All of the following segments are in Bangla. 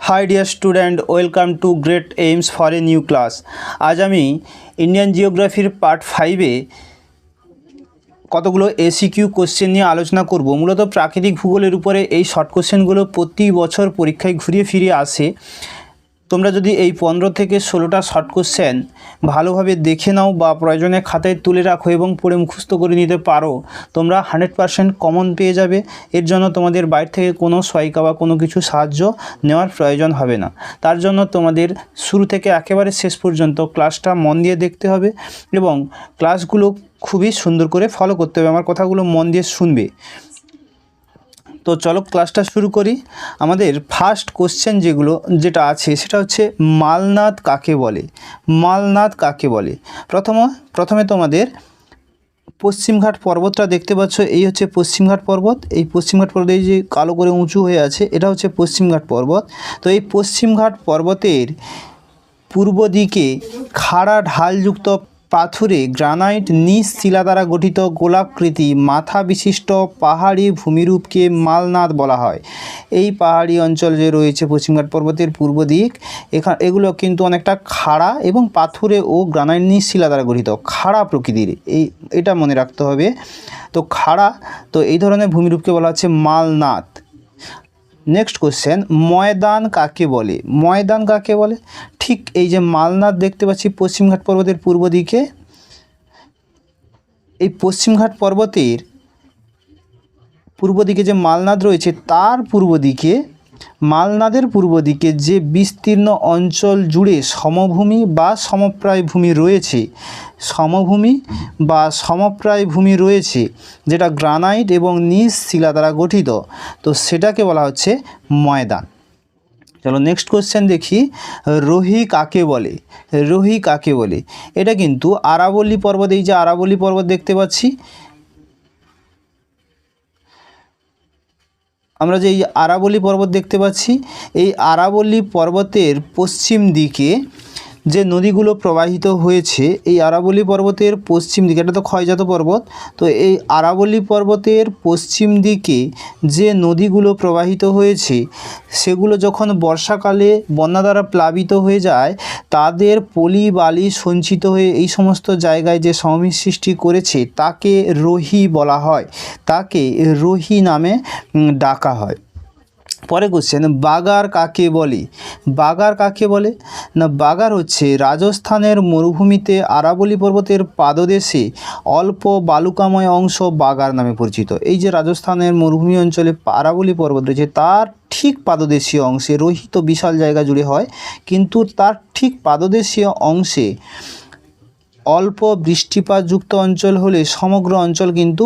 High dear student, welcome to great aims for a new class. আজ আমি ইন্ডিয়ান জিওগ্রাফির পার্ট 5-এ কতগুলো এসিকিউ কোশ্চেন নিয়ে আলোচনা করব। মূলত প্রাকৃতিক ভূগোলের উপরে এই শর্ট কোশ্চেনগুলো প্রতি বছর পরীক্ষায় ঘুরিয়ে ফিরিয়ে আসে। তোমরা যদি এই 15 থেকে 16টা শর্ট কোশ্চেন ভালোভাবে দেখে নাও বা প্রয়োজনে খাতায় তুলে রাখো এবং পড়ে মুখস্থ করে নিতে পারো, তোমরা 100% কমন পেয়ে যাবে। এর জন্য তোমাদের বাইরে থেকে কোনো সহায়িকা বা কোনো কিছু সাহায্য নেওয়ার প্রয়োজন হবে না। তার জন্য তোমাদের শুরু থেকে একেবারে শেষ পর্যন্ত ক্লাসটা মন দিয়ে দেখতে হবে এবং ক্লাসগুলো খুবই সুন্দর করে ফলো করতে হবে। আমার কথাগুলো মন দিয়ে শুনবে। তো চলো ক্লাসটা শুরু করি। আমাদের ফার্স্ট কোশ্চেন যেটা আছে সেটা হচ্ছে মালনাদ কাকে বলে। মালনাদ কাকে বলে? প্রথমে তোমাদের পশ্চিমঘাট পর্বতটা দেখতে পাচ্ছ। এই হচ্ছে পশ্চিমঘাট পর্বত। এই পশ্চিমঘাট পর্বত এই যে কালো করে উঁচু হয়ে আছে, এটা হচ্ছে পশ্চিমঘাট পর্বত। তো এই পশ্চিমঘাট পর্বতের পূর্ব দিকে খাড়া ঢালযুক্ত পাথুরে গ্রানাইট নিজ শিলা দ্বারা গঠিত গোলাকৃতি মাথা বিশিষ্ট পাহাড়ি ভূমিরূপকে মালনাদ বলা হয়। এই পাহাড়ি অঞ্চল যে রয়েছে পশ্চিমঘাট পর্বতের পূর্ব দিক, এগুলো কিন্তু অনেকটা খাড়া এবং পাথুরে ও গ্রানাইট নিজ শিলা দ্বারা গঠিত, খাড়া প্রকৃতির। এটা মনে রাখতে হবে। তো খাড়া, তো এই ধরনের ভূমিরূপকে বলা হচ্ছে মালনাদ। নেক্সট কোশ্চেন, ময়দান কাকে বলে? ময়দান কাকে বলে? ঠিক এই যে মালনাদ দেখতে পাচ্ছি পশ্চিমঘাট পর্বতের পূর্ব দিকে, এই পশ্চিমঘাট পর্বতের পূর্ব দিকে যে মালনাদ রয়েছে তার পূর্ব দিকে, মালনাদের পূর্ব দিকে যে বিস্তীর্ণ অঞ্চল জুড়ে সমভূমি বা সমপ্রায় ভূমি রয়েছে, সমভূমি বা সমপ্রায় ভূমি রয়েছে যেটা গ্রানাইট এবং নিজ শিলা দ্বারা গঠিত, তো সেটাকে বলা হচ্ছে ময়দান। চলো নেক্সট কোশ্চেন দেখি, রোহি কাকে বলে? রোহি কাকে বলে? এটা কিন্তু আরাবল্লী পর্বত, এই যে আরাবল্লী পর্বত দেখতে পাচ্ছি, আমরা যে এই আরাবল্লী পর্বত দেখতে পাচ্ছি, এই আরাবল্লী পর্বতের পশ্চিম দিকে যে নদীগুলো প্রবাহিত হয়েছে, এই আরাবল্লী পর্বতের পশ্চিম দিকে, এটা তো ক্ষয়জাত পর্বত, তো এই আরাবল্লী পর্বতের পশ্চিম দিকে যে নদীগুলো প্রবাহিত হয়েছে সেগুলো যখন বর্ষাকালে বন্যা দ্বারা প্লাবিত হয়ে যায়, তাদের পলি বালি সঞ্চিত হয়ে এই সমস্ত জায়গায় যে সমভূমি সৃষ্টি করেছে তাকে রোহি বলা হয়, তাকে রোহি নামে ডাকা হয়। পরে কোশ্চেন, বাগার কাকে বলে? বাগার কাকে বলে না, বাগার হচ্ছে রাজস্থানের মরুভূমিতে আরাবল্লী পর্বতের পাদদেশে অল্প বালুকাময় অংশ বাগার নামে পরিচিত। এই যে রাজস্থানের মরুভূমি অঞ্চলে আরাবল্লী পর্বত রয়েছে তার ঠিক পাদদেশীয় অংশে, রোহিত বিশাল জায়গা জুড়ে হয়, কিন্তু তার ঠিক পাদদেশীয় অংশে অল্প বৃষ্টিপাতযুক্ত অঞ্চল হলে সমগ্র অঞ্চল কিন্তু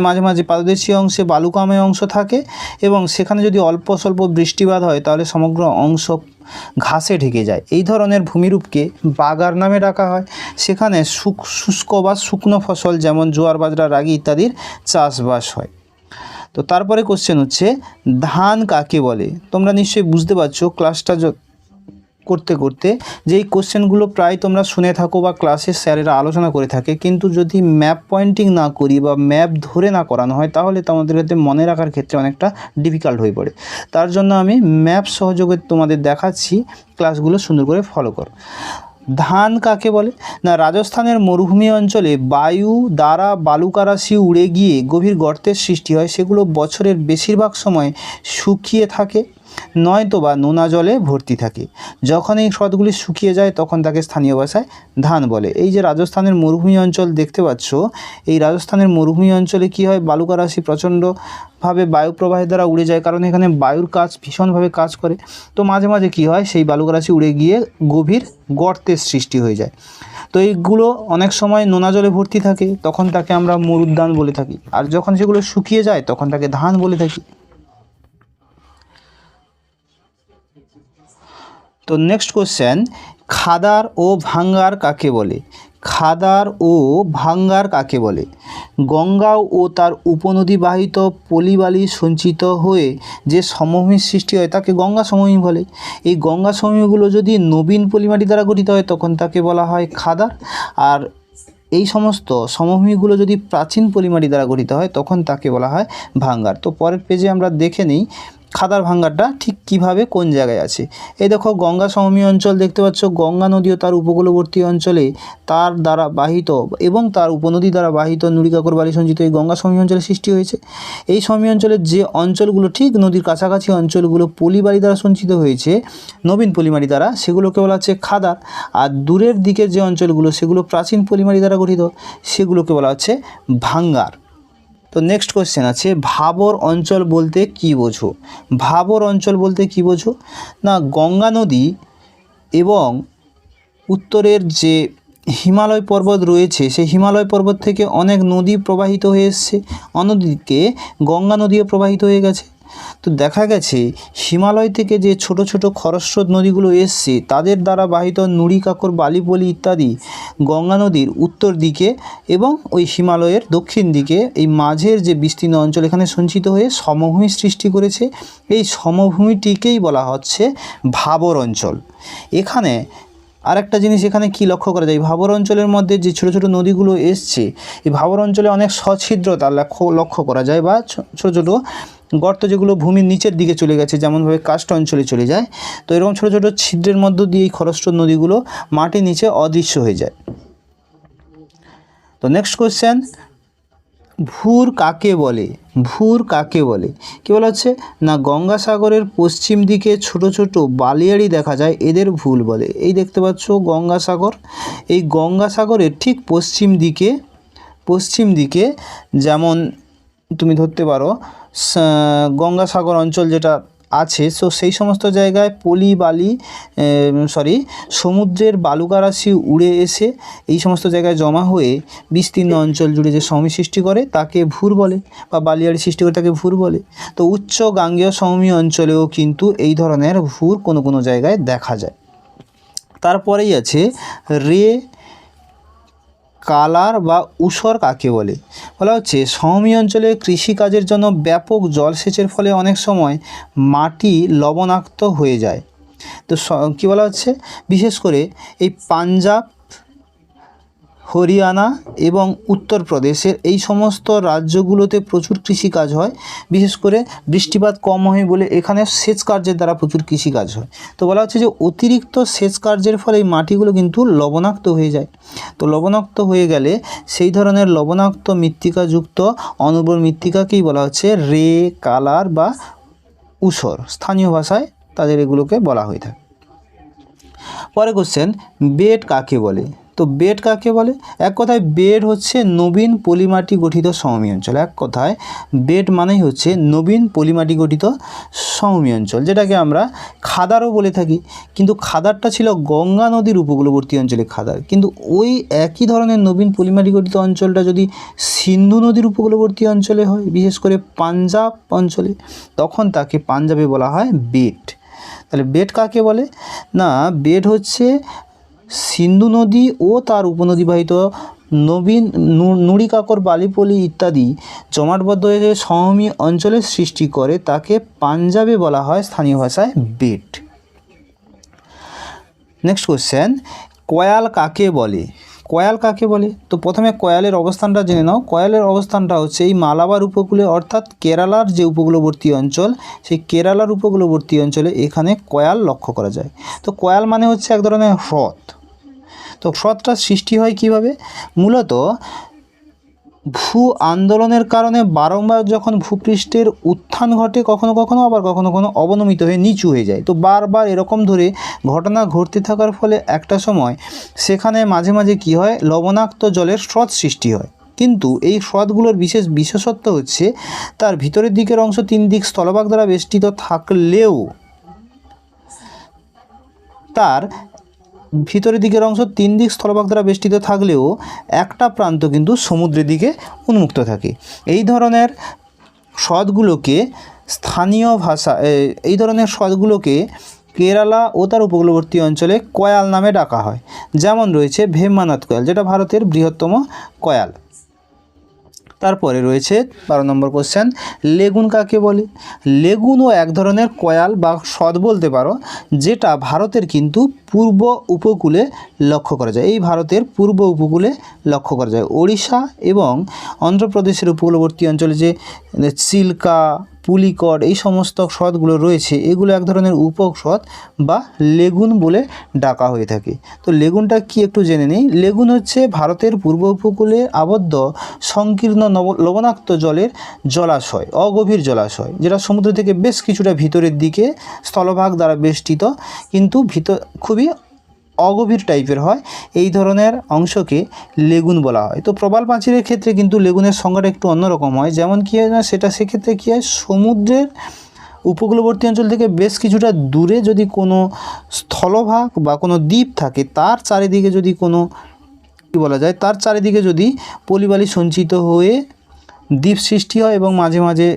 মাঝে মাঝে পাদদেশীয় অংশে বালুকাময় অংশ থাকে এবং সেখানে যদি অল্প স্বল্প বৃষ্টিপাত হয় তাহলে সমগ্র অংশ ঘাসে ঢেকে যায়। এই ধরনের ভূমিরূপকে বাগার নামে ডাকা হয়। সেখানে শুষ্ক বা শুকনো ফসল যেমন জোয়ার বাজরা রাগি ইত্যাদির চাষবাস হয়। তো তারপরে কোশ্চেন হচ্ছে, ধান কাকে বলে? তোমরা নিশ্চয়ই বুঝতে পারছো ক্লাসটা করতে করতে যে এই কোশ্চেনগুলো প্রায় তোমরা শুনে থাকো বা ক্লাসে স্যারেরা আলোচনা করে থাকে, কিন্তু যদি ম্যাপ পয়েন্টিং না করি বা ম্যাপ ধরে না করানো হয় তাহলে তোমাদের ক্ষেত্রে মনে রাখার ক্ষেত্রে অনেকটা ডিফিকাল্ট হয়ে পড়ে। তার জন্য আমি ম্যাপ সহযোগে তোমাদের দেখাচ্ছি, ক্লাসগুলো সুন্দর করে ফলো করো। ধান কাকে বলে না, রাজস্থানের মরুভূমি অঞ্চলে বায়ু দ্বারা বালুকারাশি উড়ে গিয়ে গভীর গর্তের সৃষ্টি হয়, সেগুলো বছরের বেশিরভাগ সময় শুকিয়ে থাকে নয়তো বা নোনা জলে ভর্তি থাকে। যখন এই হ্রদগুলি শুকিয়ে যায় তখন তাকে স্থানীয় ভাষায় ধান বলে। এই যে রাজস্থানের মরুভূমি অঞ্চল দেখতে পাচ্ছ, এই রাজস্থানের মরুভূমি অঞ্চলে কি হয়, বালুকারাশি প্রচণ্ডভাবে বায়ু প্রবাহের দ্বারা উড়ে যায়, কারণ এখানে বায়ুর কাজ ভীষণভাবে কাজ করে। তো মাঝে মাঝে কি হয়, সেই বালুকারাশি উড়ে গিয়ে গভীর গর্তের সৃষ্টি হয়ে যায়। তো এইগুলো অনেক সময় নোনা জলে ভর্তি থাকে, তখন তাকে আমরা মরুদ্যান বলে থাকি, আর যখন সেগুলো শুকিয়ে যায় তখন তাকে ধান বলে থাকি। তো নেক্সট কোশ্চেন, খাদার ও ভাঙ্গার কাকে বলে? খাদার ও ভাঙ্গার কাকে বলে? গঙ্গা ও তার উপনদী বাহিত পলিবালি সঞ্চিত হয়ে যে সমভূমির সৃষ্টি হয় তাকে গঙ্গা সমভূমি বলে। এই গঙ্গা সমভূমিগুলো যদি নবীন পলিমাটি দ্বারা গঠিত হয় তখন তাকে বলা হয় খাদার, আর এই সমস্ত সমভূমিগুলো যদি প্রাচীন পলিমাটি দ্বারা গঠিত হয় তখন তাকে বলা হয় ভাঙ্গার। তো পরের পেজে আমরা দেখে নিই খাদার ভাঙ্গারটা ঠিক কিভাবে কোন জায়গায় আছে। এই দেখো গঙ্গা সমভূমি অঞ্চল দেখতে পাচ্ছ, গঙ্গা নদী ও তার উপকূলবর্তী অঞ্চলে তার দ্বারা বাহিত এবং তার উপনদী দ্বারা বাহিত নুড়িকাকর বালি সঞ্চিত এই গঙ্গা সমভূমি অঞ্চলে সৃষ্টি হয়েছে। এই সমভূমি অঞ্চলের যে অঞ্চলগুলো ঠিক নদীর কাছাকাছি অঞ্চলগুলো পলিবাড়ি দ্বারা সঞ্চিত হয়েছে, নবীন পলিমারি দ্বারা, সেগুলোকে বলা হচ্ছে খাদার। আর দূরের দিকের যে অঞ্চলগুলো সেগুলো প্রাচীন পলিমারি দ্বারা গঠিত, সেগুলোকে বলা হচ্ছে ভাঙ্গার। তো নেক্সট কোশ্চেন আছে, ভাবর অঞ্চল বলতে কী বোঝো? ভাবর অঞ্চল বলতে কী বোঝো? না, গঙ্গা নদী এবং উত্তরের যে হিমালয় পর্বত রয়েছে, সেই হিমালয় পর্বত থেকে অনেক নদী প্রবাহিত হয়ে এসছে, অন্যদিকে গঙ্গা নদীও প্রবাহিত হয়ে গেছে। তো দেখা গেছে হিমালয় থেকে যে ছোট ছোট খরস্রোত নদীগুলো এসছে তাদের দ্বারা বাহিত নুড়িকাকর বালিপলি ইত্যাদি গঙ্গা নদীর উত্তর দিকে এবং ওই হিমালয়ের দক্ষিণ দিকে এই মাঝের যে বিস্তীর্ণ অঞ্চল এখানে সঞ্চিত হয়ে সমভূমি সৃষ্টি করেছে। এই সমভূমিটিকেই বলা হচ্ছে ভাবর অঞ্চল। এখানে আরেকটা জিনিস এখানে কি লক্ষ্য করা যায়, ভাবর অঞ্চলের মধ্যে যে ছোট ছোট নদীগুলো এসছে, এই ভাবর অঞ্চলে অনেক সচ্ছিদ্রতা লক্ষ্য করা যায়, বা ছোট ছোট গর্ত যেগুলো ভূমির নিচের দিকে চলে গেছে, যেমনভাবে কাস্ট অঞ্চলে চলে যায়। তো এরকম ছোট ছোট ছিদ্রের মধ্য দিয়ে এই খরস্রোত নদীগুলো মাটির নিচে অদৃশ্য হয়ে যায়। তো নেক্সট কোশ্চেন, ভুর কাকে বলে? ভুর কাকে বলে? কী বলা হচ্ছে না, গঙ্গাসাগরের পশ্চিম দিকে ছোট ছোট বালিয়াড়ি দেখা যায়, এদের ভুল বলে। এই দেখতে পাচ্ছ গঙ্গাসাগর, এই গঙ্গাসাগরের ঠিক পশ্চিম দিকে যেমন তুমি ধরতে পারো গঙ্গাসাগর অঞ্চল যেটা আছে, সো সেই সমস্ত জায়গায় সমুদ্রের বালুকারাশি উড়ে এসে এই সমস্ত জায়গায় জমা হয়ে বিস্তীর্ণ অঞ্চল জুড়ে যে সমভূমি সৃষ্টি করে তাকে ভুর বলে, বা বালিয়াড়ি সৃষ্টি করে তাকে ভুর বলে। তো উচ্চ গাঙ্গেয় সমভূমি অঞ্চলেও কিন্তু এই ধরনের ভুর কোনো কোনো জায়গায় দেখা যায়। তারপরেই আছে রে, কালার বা ঊষর কাকে বলে? বলা হচ্ছে সমভূমি অঞ্চলে কৃষিকাজের জন্য ব্যাপক জলসেচের ফলে অনেক সময় মাটি লবণাক্ত হয়ে যায়। তো কী বলা হচ্ছে, বিশেষ করে এই পাঞ্জাব, হরিয়ানা এবং উত্তরপ্রদেশের এই সমস্ত রাজ্যগুলোতে প্রচুর কৃষিকাজ হয়, বিশেষ করে বৃষ্টিপাত কম হয় বলে এখানে সেচ কার্যের দ্বারা প্রচুর কৃষিকাজ হয়। তো বলা হচ্ছে যে অতিরিক্ত সেচ কার্যের ফলে এই মাটিগুলো কিন্তু লবণাক্ত হয়ে যায়। তো লবণাক্ত হয়ে গেলে সেই ধরনের লবণাক্ত মৃত্তিকাযুক্ত অনুর্বর মৃত্তিকাকেই বলা হচ্ছে রে, কালার বা ঊষর। স্থানীয় ভাষায় তাদের এগুলোকে বলা হয়ে থাকে। পরে কোশ্চেন, বেড কাকে বলে? তো বেড কাকে বলে? এক কথায় বেড হচ্ছে নবীন পলিমাটি গঠিত সমভূমি অঞ্চল। এক কথায় বেড মানেই হচ্ছে নবীন পলিমাটি গঠিত সমভূমি অঞ্চল, যেটাকে আমরা খাদারও বলে থাকি। কিন্তু খাদারটা ছিল গঙ্গা নদীর উপকূলবর্তী অঞ্চলে খাদার, কিন্তু ওই একই ধরনের নবীন পলিমাটি গঠিত অঞ্চলটা যদি সিন্ধু নদীর উপকূলবর্তী অঞ্চলে হয়, বিশেষ করে পাঞ্জাব অঞ্চলে, তখন তাকে পাঞ্জাবে বলা হয় বেড। তাহলে বেড কাকে বলে? না, বেড হচ্ছে সিন্ধু নদী ও তার উপনদীবাহিত নবীন নুড়িকাকর বালিপলি ইত্যাদি জমাটবদ্ধ হয়ে যে সমভূমি অঞ্চলের সৃষ্টি করে তাকে পাঞ্জাবে বলা হয় স্থানীয় ভাষায় বেড। নেক্সট কোশ্চেন, কয়াল কাকে বলে? কয়াল কাকে বলে? তো প্রথমে কয়ালের অবস্থানটা জেনে নাও। কয়ালের অবস্থানটা হচ্ছে এই মালাবার উপকূলে, অর্থাৎ কেরালার যে উপকূলবর্তী অঞ্চল, সেই কেরালার উপকূলবর্তী অঞ্চলে এখানে কয়াল লক্ষ্য করা যায়। তো কয়াল মানে হচ্ছে এক ধরনের হ্রদ। তো হ্রদটা সৃষ্টি হয় কিভাবে? মূলত ভূ আন্দোলনের কারণে বারংবার যখন ভূপৃষ্ঠের উত্থান ঘটে, কখনো কখনো আবার কখনো কখনো অবনমিত হয়ে নিচু হয়ে যায়, তো বারবার এরকম ধরে ঘটনা ঘটতে থাকার ফলে একটা সময় সেখানে মাঝে মাঝে কী হয়, লবণাক্ত জলের স্রোত সৃষ্টি হয়। কিন্তু এই হ্রদগুলোর বিশেষত্ব হচ্ছে তার ভিতরের দিকের অংশ 3 দিক স্থলভাগ দ্বারা বেষ্টিত থাকলেও একটা প্রান্ত কিন্তু সমুদ্রের দিকে উন্মুক্ত থাকে। এই ধরনের হ্রদগুলোকে কেরালা ও তার উপকূলবর্তী অঞ্চলে কয়াল নামে ডাকা হয়। যেমন রয়েছে ভেম্বানাথ কয়াল, যেটা ভারতের বৃহত্তম কয়াল। তারপরে রয়েছে 12 নম্বর কোশ্চেন, লেগুন কাকে বলে? লেগুনও এক ধরনের কয়াল বা হ্রদ বলতে পারো, যেটা ভারতের কিন্তু পূর্ব উপকূলে লক্ষ্য করা যায়। এই ভারতের পূর্ব উপকূলে লক্ষ্য করা যায়। ওড়িশা এবং অন্ধ্রপ্রদেশের উপকূলবর্তী অঞ্চলে যে চিল্কা, পুলিকট এই সমস্ত হ্রদগুলো রয়েছে, এগুলো এক ধরনের উপহ্রদ বা লেগুন বলে ডাকা হয়ে থাকে। তো লেগুনটা কি একটু জেনে নিই। লেগুন হচ্ছে ভারতের পূর্ব উপকূলে আবদ্ধ সংকীর্ণ লবণাক্ত জলের জলাশয়, অগভীর জলাশয়, যেটা সমুদ্র থেকে বেশ কিছুটা ভিতরের দিকে স্থলভাগ দ্বারা বেষ্টিত, কিন্তু খুবই অগভীর টাইপের হয়। এই ধরনের অংশকে লেগুন বলা হয়। তো প্রবাল প্রাচীরের ক্ষেত্রে কিন্তু লেগুনের সংজ্ঞাটা একটু অন্যরকম হয়। যেমন কী হয় না, সেক্ষেত্রে কী হয়, সমুদ্রের উপকূলবর্তী অঞ্চল থেকে বেশ কিছুটা দূরে যদি কোনো স্থলভাগ বা কোনো দ্বীপ থাকে, তার চারিদিকে যদি কোনো কী বলা যায়, তার চারিদিকে যদি পলিবালি সঞ্চিত হয়ে দ্বীপ সৃষ্টি হয় এবং মাঝে মাঝে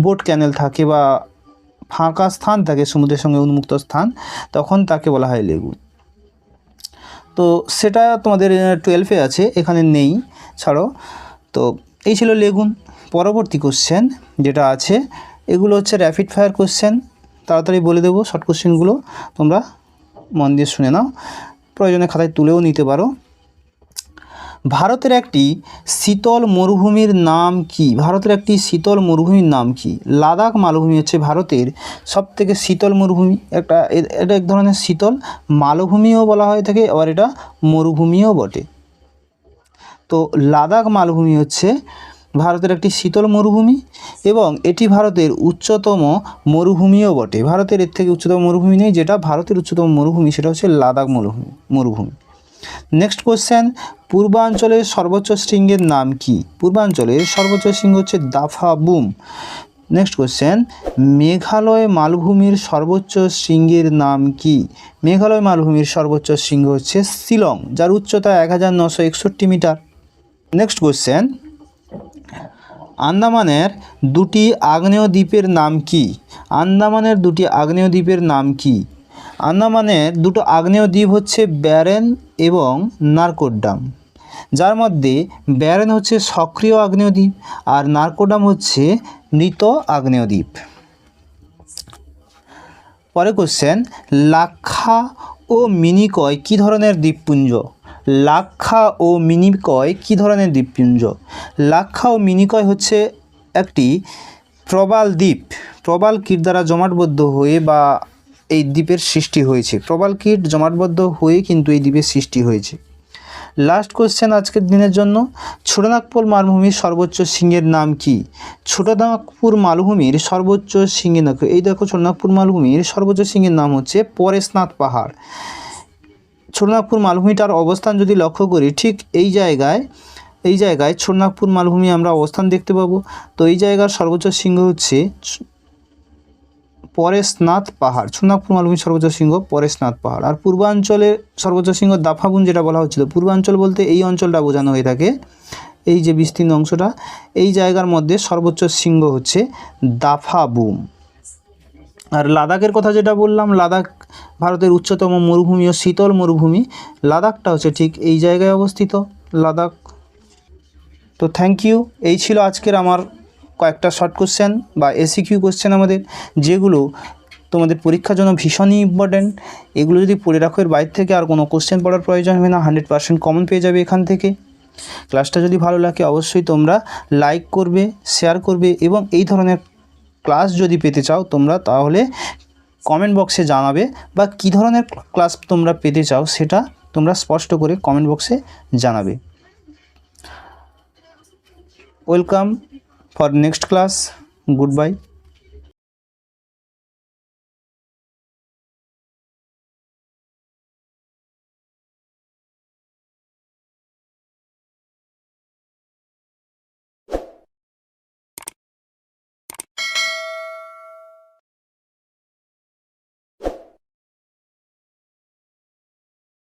বোট ক্যানেল থাকে বা ফাঁকা স্থান থাকে সমুদ্রের সঙ্গে উন্মুক্ত স্থান, তখন তাকে বলা হয় লেগুন। তো সেটা তোমাদের 12-এ আছে, এখানে নেই, ছাড়ো। তো এই ছিল লেগুন। পরবর্তী কোশ্চেন যেটা আছে, এগুলো হচ্ছে র্যাপিড ফায়ার কোশ্চেন, তাড়াতাড়ি বলে দেবো। শর্ট কোশ্চেনগুলো তোমরা মন দিয়ে শুনে নাও, প্রয়োজনে খাতায় তুলেও নিতে পারো। ভারতের একটি শীতল মরুভূমির নাম কি? ভারতের একটি শীতল মরুভূমির নাম কি? লাদাখ মালভূমি হচ্ছে ভারতের সবথেকে শীতল মরুভূমি। এটা এক ধরনের শীতল মালভূমিও বলা হয়ে থাকে, আবার এটা মরুভূমিও বটে। তো লাদাখ মালভূমি হচ্ছে ভারতের একটি শীতল মরুভূমি এবং এটি ভারতের উচ্চতম মরুভূমিও বটে। ভারতের এর থেকে উচ্চতম মরুভূমি নেই, যেটা ভারতের উচ্চতম মরুভূমি সেটা হচ্ছে লাদাখ মরুভূমি। নেক্সট কোশ্চেন, পূর্বাঞ্চলের সর্বোচ্চ শৃঙ্গের নাম কি? পূর্বাঞ্চলের সর্বোচ্চ শৃঙ্গ হচ্ছে দাফাবুম। নেক্সট কোশ্চেন, মেঘালয় মালভূমির সর্বোচ্চ শৃঙ্গের নাম কি? মেঘালয় মালভূমির সর্বোচ্চ শৃঙ্গ হচ্ছে শিলং, যার উচ্চতা 1961 মিটার। নেক্সট কোশ্চেন, আন্দামানের দুটি আগ্নেয় দ্বীপের নাম কি? আন্দামানের দুটি আগ্নেয় দ্বীপের নাম কি? আন্দামানের দুটো আগ্নেয় দ্বীপ হচ্ছে ব্যারেন এবং নারকোডাম, যার মধ্যে ব্যারেন হচ্ছে সক্রিয় আগ্নেয় দ্বীপ আর নারকোডাম হচ্ছে মৃত আগ্নেয় দ্বীপ। পরে কোশ্চেন, লাক্ষা ও মিনিকয় কী ধরনের দ্বীপপুঞ্জ? লাক্ষা ও মিনিকয় কী ধরনের দ্বীপপুঞ্জ? লাক্ষা ও মিনিকয় হচ্ছে একটি প্রবাল দ্বীপ। প্রবাল কীট দ্বারা জমাটবদ্ধ হয়ে বা এই দ্বীপের সৃষ্টি হয়েছে। প্রবাল কীট জমাটবদ্ধ হয়ে কিন্তু এই দ্বীপের সৃষ্টি হয়েছে। লাস্ট কোশ্চেন আজকের দিনের জন্য, ছোটনাগপুর মালভূমির সর্বোচ্চ শৃঙ্গের নাম কি? ছোটনাগপুর মালভূমির সর্বোচ্চ শৃঙ্গের নাম, এই দেখো ছোটনাগপুর মালভূমির সর্বোচ্চ শৃঙ্গের নাম হচ্ছে পরেশনাথ পাহাড়। ছোটনাগপুর মালভূমিটার অবস্থান যদি লক্ষ্য করি, ঠিক এই জায়গায় ছোটনাগপুর মালভূমি আমরা অবস্থান দেখতে পাবো। তো এই জায়গার সর্বোচ্চ শৃঙ্গ হচ্ছে পরেশনাথ পাহাড়। ছোটনাগপুর মালভূমির সর্বোচ্চ শৃঙ্গ পরেশনাথ পাহাড়। আর পূর্বাঞ্চলের সর্বোচ্চ শৃঙ্গ দাফাবুম, যেটা বলা হচ্ছিল। পূর্বাঞ্চল বলতে এই অঞ্চলটা বোঝানো হয়ে থাকে, এই যে বিস্তীর্ণ অংশটা, এই জায়গার মধ্যে সর্বোচ্চ শৃঙ্গ হচ্ছে দাফাবুম। আর লাদাখের কথা যেটা বললাম, লাদাখ ভারতের উচ্চতম মরুভূমি ও শীতল মরুভূমি। লাদাখটা হচ্ছে ঠিক এই জায়গায় অবস্থিত, লাদাখ। তো থ্যাংক ইউ। এই ছিল আজকের আমার কয়েকটা শর্ট কোশ্চেন বা এসিকিউ কোশ্চেন আমাদের, যেগুলো তোমাদের পরীক্ষার জন্য ভীষণই ইম্পর্ট্যান্ট। এগুলো যদি পড়ে রাখো, এর বাইরে থেকে আর কোনো কোশ্চেন পড়ার প্রয়োজন হবে না, 100% কমন পেয়ে যাবে এখান থেকে। ক্লাসটা যদি ভালো লাগে অবশ্যই তোমরা লাইক করবে, শেয়ার করবে এবং এই ধরনের ক্লাস যদি পেতে চাও তোমরা, তাহলে কমেন্ট বক্সে জানাবে, বা কী ধরনের ক্লাস তোমরা পেতে চাও সেটা তোমরা স্পষ্ট করে কমেন্ট বক্সে জানাবে। Welcome for next class. Good bye.